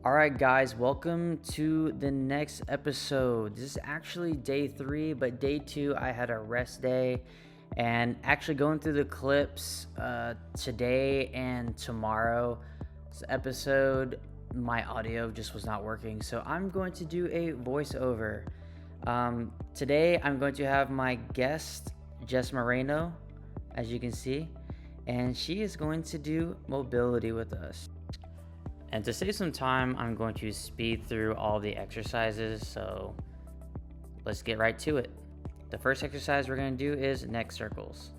Alright guys, welcome to the next episode. This is actually day 3, but day 2 I had a rest day, and actually going through the clips today and tomorrow's episode, my audio just was not working, so I'm going to do a voiceover. Today I'm going to have my guest Jess Moreno, as you can see, and she is going to do mobility with us. And to save some time, I'm going to speed through all the exercises, so let's get right to it. The first exercise we're going to do is neck circles.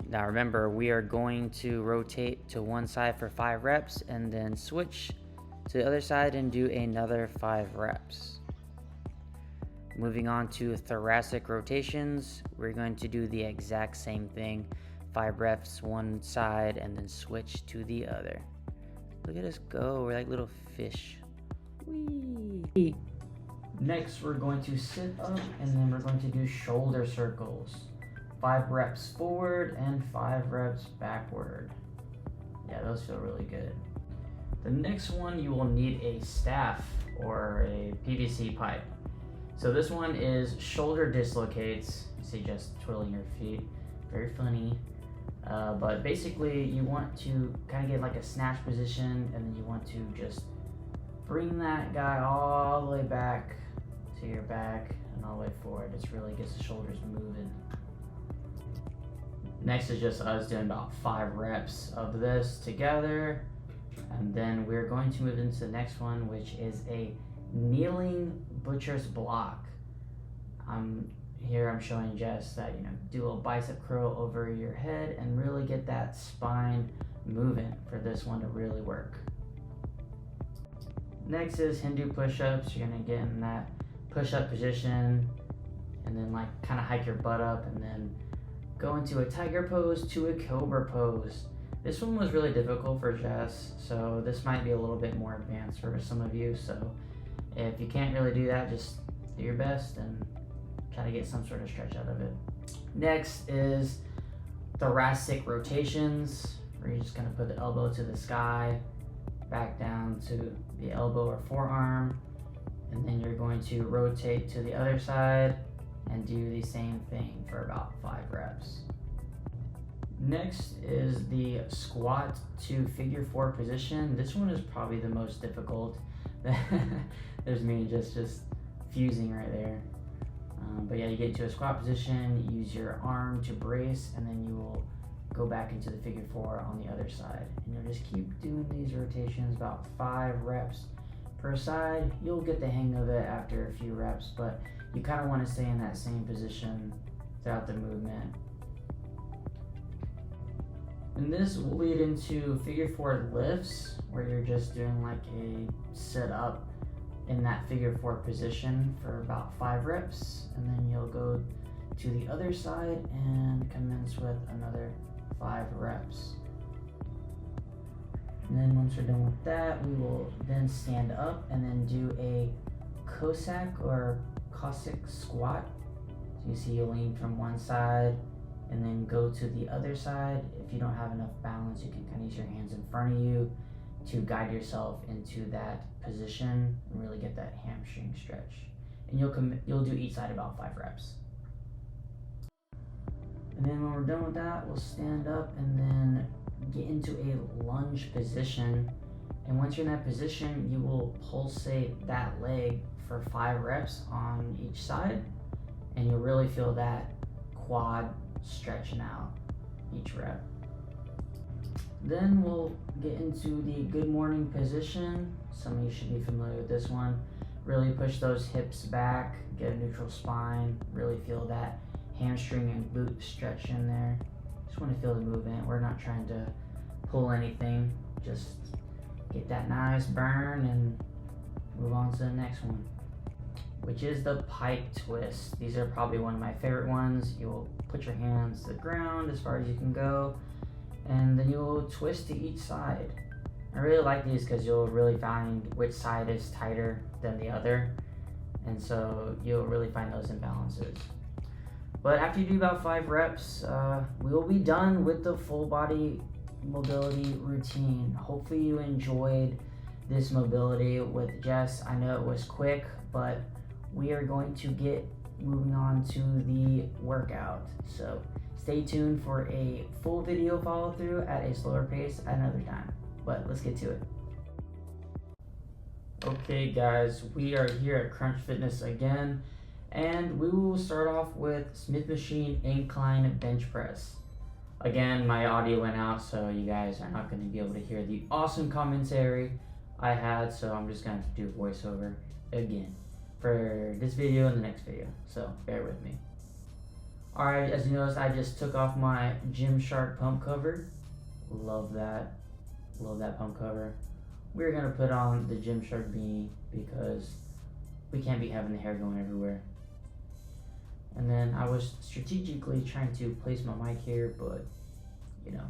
Now remember, we are going to rotate to one side for 5 reps and then switch to the other side and do another 5 reps. Moving on to thoracic rotations, we're going to do the exact same thing. 5 reps one side and then switch to the other. Look at us go, we're like little fish. Whee! Next, we're going to sit up and then we're going to do shoulder circles. 5 reps forward and 5 reps backward. Yeah, those feel really good. The next one, you will need a staff or a PVC pipe. So this one is shoulder dislocates. You see just twirling your feet, very funny. But basically you want to kind of get like a snatch position, and then you want to just bring that guy all the way back to your back and all the way forward. This really gets the shoulders moving. Next is just us doing about 5 reps of this together, and then we're going to move into the next one, which is a kneeling butcher's block. Here I'm showing Jess that, do a little bicep curl over your head and really get that spine moving for this one to really work. Next is Hindu push-ups. You're gonna get in that push-up position and then like kind of hike your butt up and then go into a tiger pose to a cobra pose. This one was really difficult for Jess, so this might be a little bit more advanced for some of you. So if you can't really do that, just do your best and try to get some sort of stretch out of it. Next is thoracic rotations, where you're just gonna put the elbow to the sky, back down to the elbow or forearm, and then you're going to rotate to the other side and do the same thing for about 5 reps. Next is the squat to figure 4 position. This one is probably the most difficult. There's me just fusing right there. But yeah, you get into a squat position, use your arm to brace, and then you will go back into the figure 4 on the other side. And you'll just keep doing these rotations, about 5 reps per side. You'll get the hang of it after a few reps, but you kind of want to stay in that same position throughout the movement. And this will lead into figure 4 lifts, where you're just doing like a sit up in that figure 4 position for about 5 reps, and then you'll go to the other side and commence with another 5 reps. And then once we're done with that, we will then stand up and then do a Cossack or Cossack squat. So you see you lean from one side and then go to the other side. If you don't have enough balance, you can kind of use your hands in front of you to guide yourself into that position and really get that hamstring stretch. And you'll do each side about 5 reps. And then when we're done with that, we'll stand up and then get into a lunge position. And once you're in that position, you will pulsate that leg for 5 reps on each side, and you'll really feel that quad stretching out each rep. Then we'll get into the good morning position. Some of you should be familiar with this one. Really push those hips back, get a neutral spine, really feel that hamstring and glute stretch in there. Just want to feel the movement. We're not trying to pull anything, just get that nice burn and move on to the next one, which is the pipe twist. These are probably one of my favorite ones. You'll put your hands to the ground as far as you can go, and then you'll twist to each side. I really like these because you'll really find which side is tighter than the other, and so you'll really find those imbalances. But after you do about 5 reps, we will be done with the full body mobility routine. Hopefully you enjoyed this mobility with Jess. I know it was quick, but we are going to get moving on to the workout. So stay tuned for a full video follow through at a slower pace at another time. But let's get to it. Okay guys, we are here at Crunch Fitness again, and we will start off with Smith Machine Incline Bench Press. Again, my audio went out, so you guys are not going to be able to hear the awesome commentary I had, so I'm just going to do a voiceover again for this video and the next video, so bear with me. Alright, as you noticed, I just took off my Gymshark pump cover. Love that pump cover. We're going to put on the Gymshark beanie because we can't be having the hair going everywhere. And then I was strategically trying to place my mic here, but you know,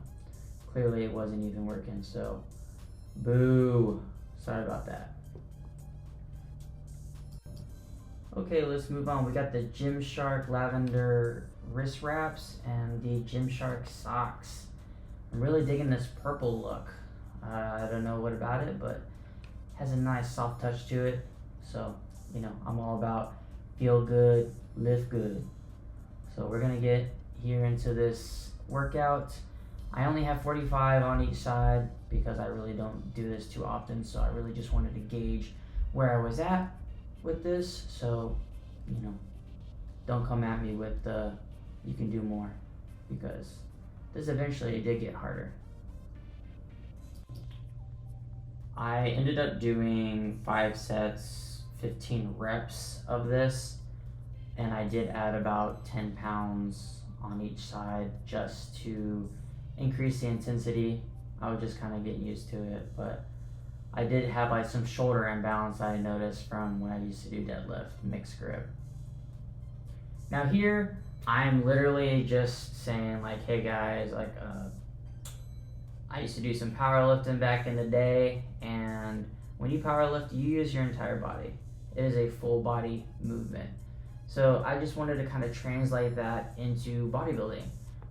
clearly it wasn't even working, so boo. Sorry about that. Okay, let's move on. We got the Gymshark lavender wrist wraps and the Gymshark socks. I'm really digging this purple look. I don't know what about it, but it has a nice soft touch to it. So, you know, I'm all about feel good, lift good. So we're gonna get here into this workout. I only have 45 on each side because I really don't do this too often. So I really just wanted to gauge where I was at with this. So, you know, don't come at me with the you can do more, because this eventually did get harder. I ended up doing 5 sets, 15 reps of this, and I did add about 10 pounds on each side just to increase the intensity. I was just kind of getting used to it, but I did have like some shoulder imbalance I noticed from when I used to do deadlift mixed grip. Now here, I'm literally just saying like, hey guys, like I used to do some powerlifting back in the day, and when you powerlift, you use your entire body. It is a full body movement. So I just wanted to kind of translate that into bodybuilding.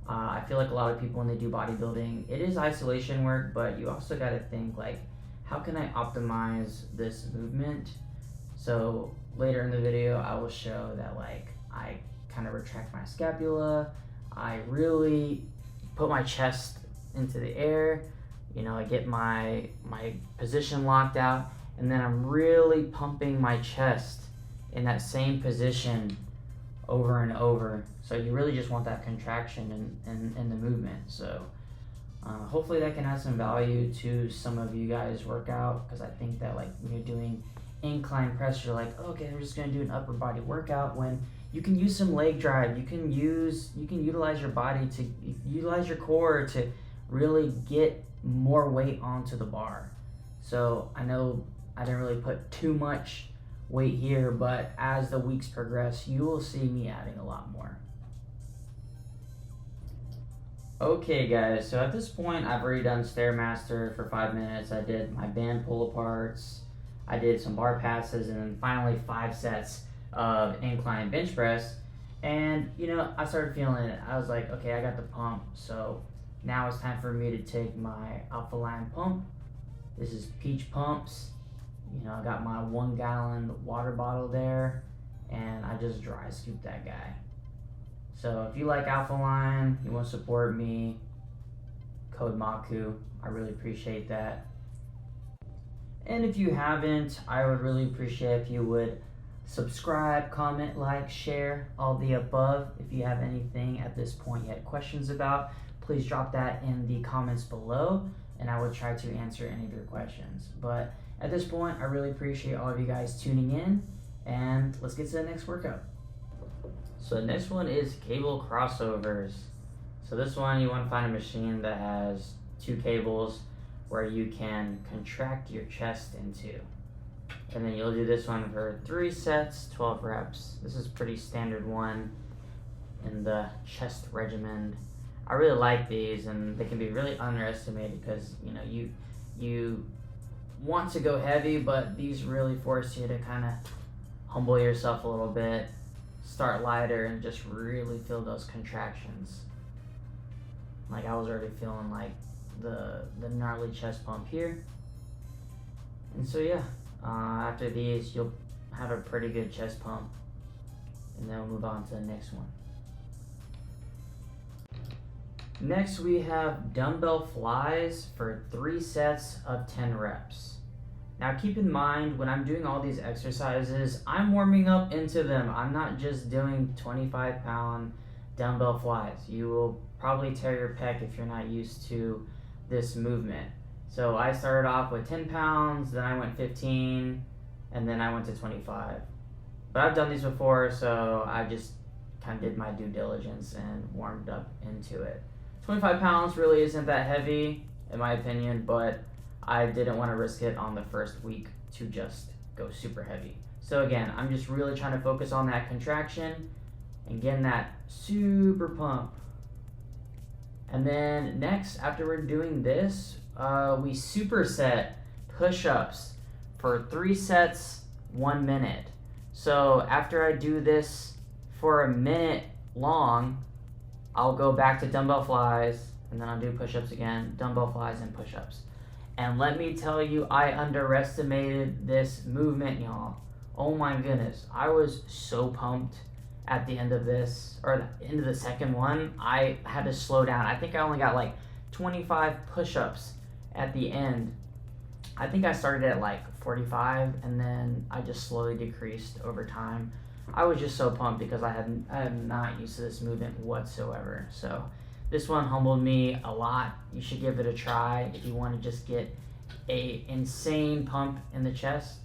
I feel like a lot of people when they do bodybuilding, it is isolation work, but you also got to think like, how can I optimize this movement? So later in the video, I will show that like I kind of retract my scapula. I really put my chest into the air, you know, I get my position locked out, and then I'm really pumping my chest in that same position over and over. So you really just want that contraction in the movement. So hopefully that can add some value to some of you guys' workout, because I think that like when you're doing incline press, you're like, okay, I'm just gonna do an upper body workout, when you can use some leg drive, you can utilize your body to utilize your core to really get more weight onto the bar. So I know I didn't really put too much weight here, but as the weeks progress, you will see me adding a lot more. Okay guys, so at this point I've already done Stairmaster for 5 minutes. I did my band pull aparts, I did some bar passes, and then finally 5 sets of incline bench press. And you know, I started feeling it. I was like, okay, I got the pump, so now it's time for me to take my Alpha Line pump. This is Peach Pumps. You know, I got my 1 gallon water bottle there, and I just dry scoop that guy. So if you like Alpha Line, you want to support me, code MAKU. I really appreciate that. And if you haven't, I would really appreciate if you would subscribe, comment, like, share, all the above. If you have anything at this point you had questions about, please drop that in the comments below, and I will try to answer any of your questions. But at this point, I really appreciate all of you guys tuning in, and let's get to the next workout. So the next one is cable crossovers. So this one, you want to find a machine that has 2 cables where you can contract your chest into. And then you'll do this one for 3 sets, 12 reps. This is a pretty standard one in the chest regimen. I really like these, and they can be really underestimated because, you know, you want to go heavy, but these really force you to kind of humble yourself a little bit, start lighter, and just really feel those contractions. Like I was already feeling like the gnarly chest pump here. And so yeah, after these, you'll have a pretty good chest pump. And then we'll move on to the next one. Next, we have dumbbell flies for 3 sets of 10 reps. Now keep in mind, when I'm doing all these exercises, I'm warming up into them. I'm not just doing 25-pound dumbbell flies. You will probably tear your pec if you're not used to this movement. So I started off with 10 pounds, then I went 15, and then I went to 25. But I've done these before, so I just kind of did my due diligence and warmed up into it. 25 pounds really isn't that heavy, in my opinion, but I didn't want to risk it on the first week to just go super heavy. So again, I'm just really trying to focus on that contraction and getting that super pump. And then next, after we're doing this, we superset push-ups for 3 sets, 1 minute. So after I do this for a minute long, I'll go back to dumbbell flies, and then I'll do push-ups again, dumbbell flies and push-ups. And let me tell you, I underestimated this movement, y'all. Oh my goodness, I was so pumped at the end of this, or the end of the second one. I had to slow down. I think I only got like 25 push-ups at the end. I think I started at like 45, and then I just slowly decreased over time. I was just so pumped because I am not used to this movement whatsoever. So this one humbled me a lot. You should give it a try if you want to just get a insane pump in the chest.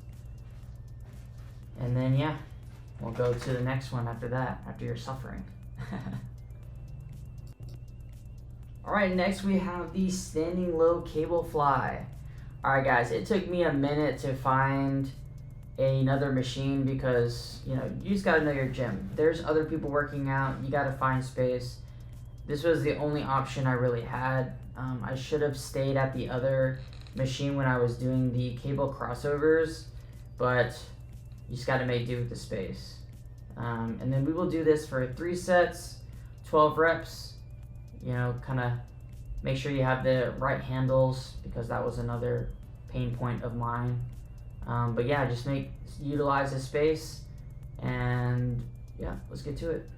And then yeah, we'll go to the next one after that, after you're suffering. Alright, next we have the standing low cable fly. Alright guys, it took me a minute to find another machine because, you know, you just gotta know your gym. There's other people working out, you gotta find space. This was the only option I really had. I should have stayed at the other machine when I was doing the cable crossovers, but you just gotta make do with the space. And then we will do this for 3 sets, 12 reps. You know, kind of make sure you have the right handles because that was another pain point of mine. But yeah, just utilize the space, and yeah, let's get to it.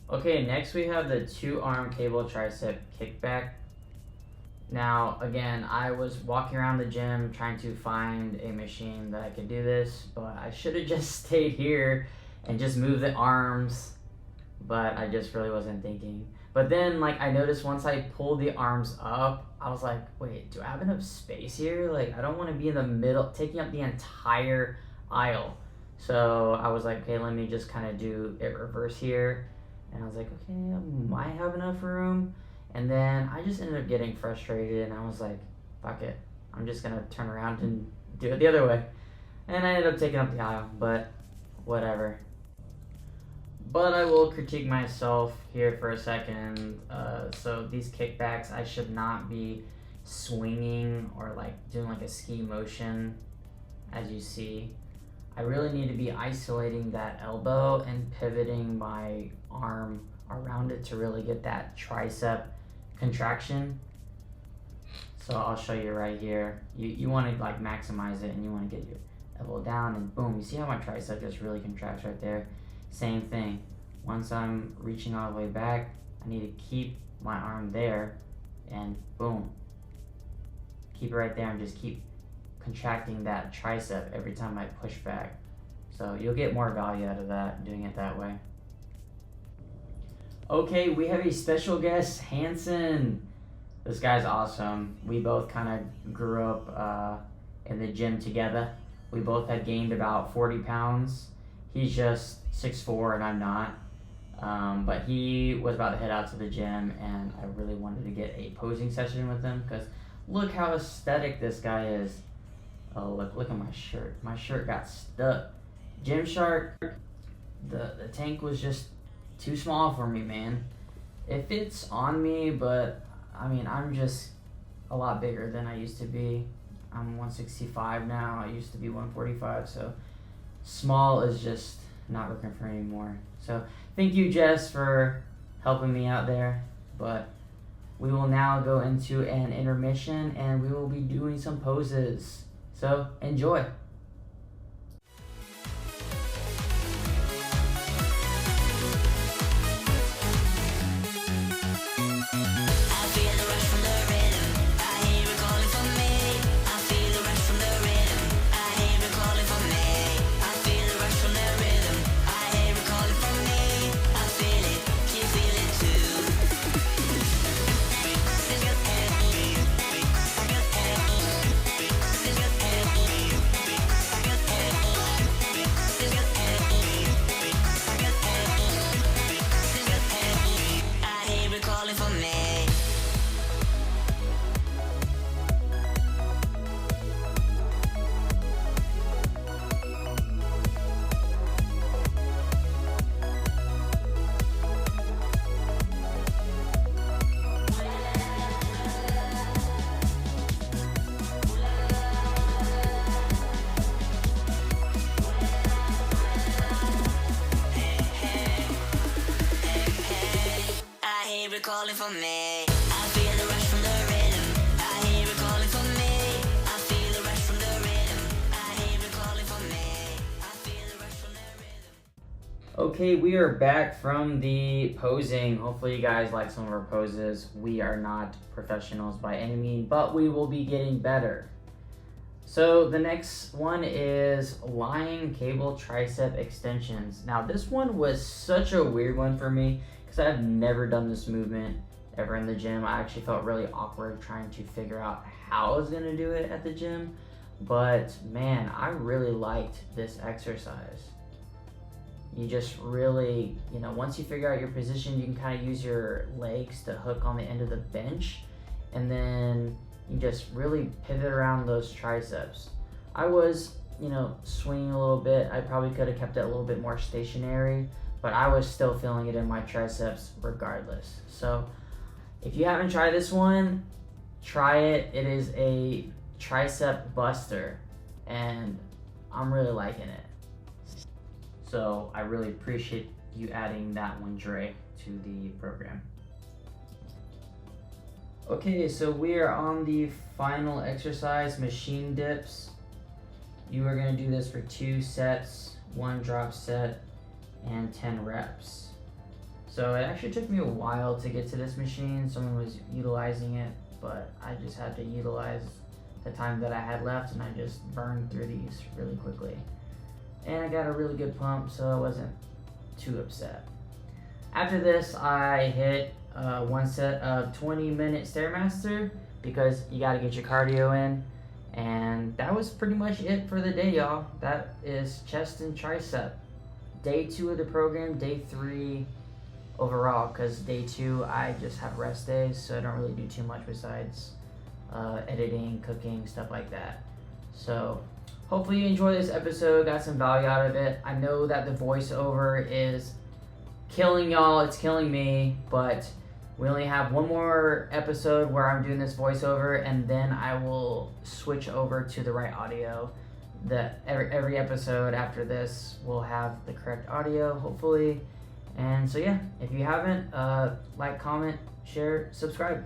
Okay, next we have the 2-arm cable tricep kickback. Now, again, I was walking around the gym trying to find a machine that I could do this, but I should have just stayed here and just moved the arms, but I just really wasn't thinking. But then, like, I noticed once I pulled the arms up, I was like, wait, do I have enough space here? Like, I don't want to be in the middle, taking up the entire aisle. So I was like, okay, let me just kind of do it reverse here. And I was like, okay, I might have enough room. And then I just ended up getting frustrated, and I was like, fuck it. I'm just going to turn around and do it the other way. And I ended up taking up the aisle, but whatever. But I will critique myself here for a second. So these kickbacks, I should not be swinging or like doing like a ski motion, as you see. I really need to be isolating that elbow and pivoting my arm around it to really get that tricep contraction. So I'll show you right here. You want to like maximize it, and you want to get your elbow down, and boom, you see how my tricep just really contracts right there? Same thing. Once I'm reaching all the way back, I need to keep my arm there, and boom, keep it right there, and just keep contracting that tricep every time I push back. So you'll get more value out of that doing it that way. Okay, we have a special guest, Hanson. This guy's awesome. We both kind of grew up in the gym together. We both had gained about 40 pounds. He's just 6'4" and I'm not. But he was about to head out to the gym, and I really wanted to get a posing session with him because look how aesthetic this guy is. Oh, look at my shirt. My shirt got stuck. Gymshark, the tank was just too small for me, man. It fits on me, but I mean, I'm just a lot bigger than I used to be. I'm 165 now. I used to be 145, so small is just not working for me anymore. So thank you, Jess, for helping me out there. But we will now go into an intermission and we will be doing some poses. So enjoy. Calling for me. I feel the rush from the rhythm. I hear it calling for me. I feel the rush from the rhythm. I hear it calling for me. I feel the rush from the rhythm. Okay, we are back from the posing. Hopefully you guys like some of our poses. We are not professionals by any means, but we will be getting better. So the next one is lying cable tricep extensions. Now this one was such a weird one for me, I've never done this movement ever in the gym. I actually felt really awkward trying to figure out how I was gonna do it at the gym. But man, I really liked this exercise. You just really, once you figure out your position, you can kind of use your legs to hook on the end of the bench, and then you just really pivot around those triceps. I was, swinging a little bit. I probably could have kept it a little bit more stationary, but I was still feeling it in my triceps regardless. So if you haven't tried this one, try it. It is a tricep buster, and I'm really liking it. So I really appreciate you adding that one, Dre, to the program. Okay, so we are on the final exercise, machine dips. You are gonna do this for 2 sets, 1 drop set, and 10 reps. So it actually took me a while to get to this machine. Someone was utilizing it, but I just had to utilize the time that I had left, and I just burned through these really quickly. And I got a really good pump, so I wasn't too upset. After this, I hit 1 set of 20-minute Stairmaster because you gotta get your cardio in. And that was pretty much it for the day, y'all. That is chest and tricep. Day 2 of the program, day 3 overall, because day 2 I just have rest days, so I don't really do too much besides editing, cooking, stuff like that. So hopefully you enjoy this episode, got some value out of it. I know that the voiceover is killing y'all, it's killing me, but we only have 1 more episode where I'm doing this voiceover, and then I will switch over to the right audio. Every episode after this will have the correct audio, hopefully. And so yeah, if you haven't, like, comment, share, subscribe.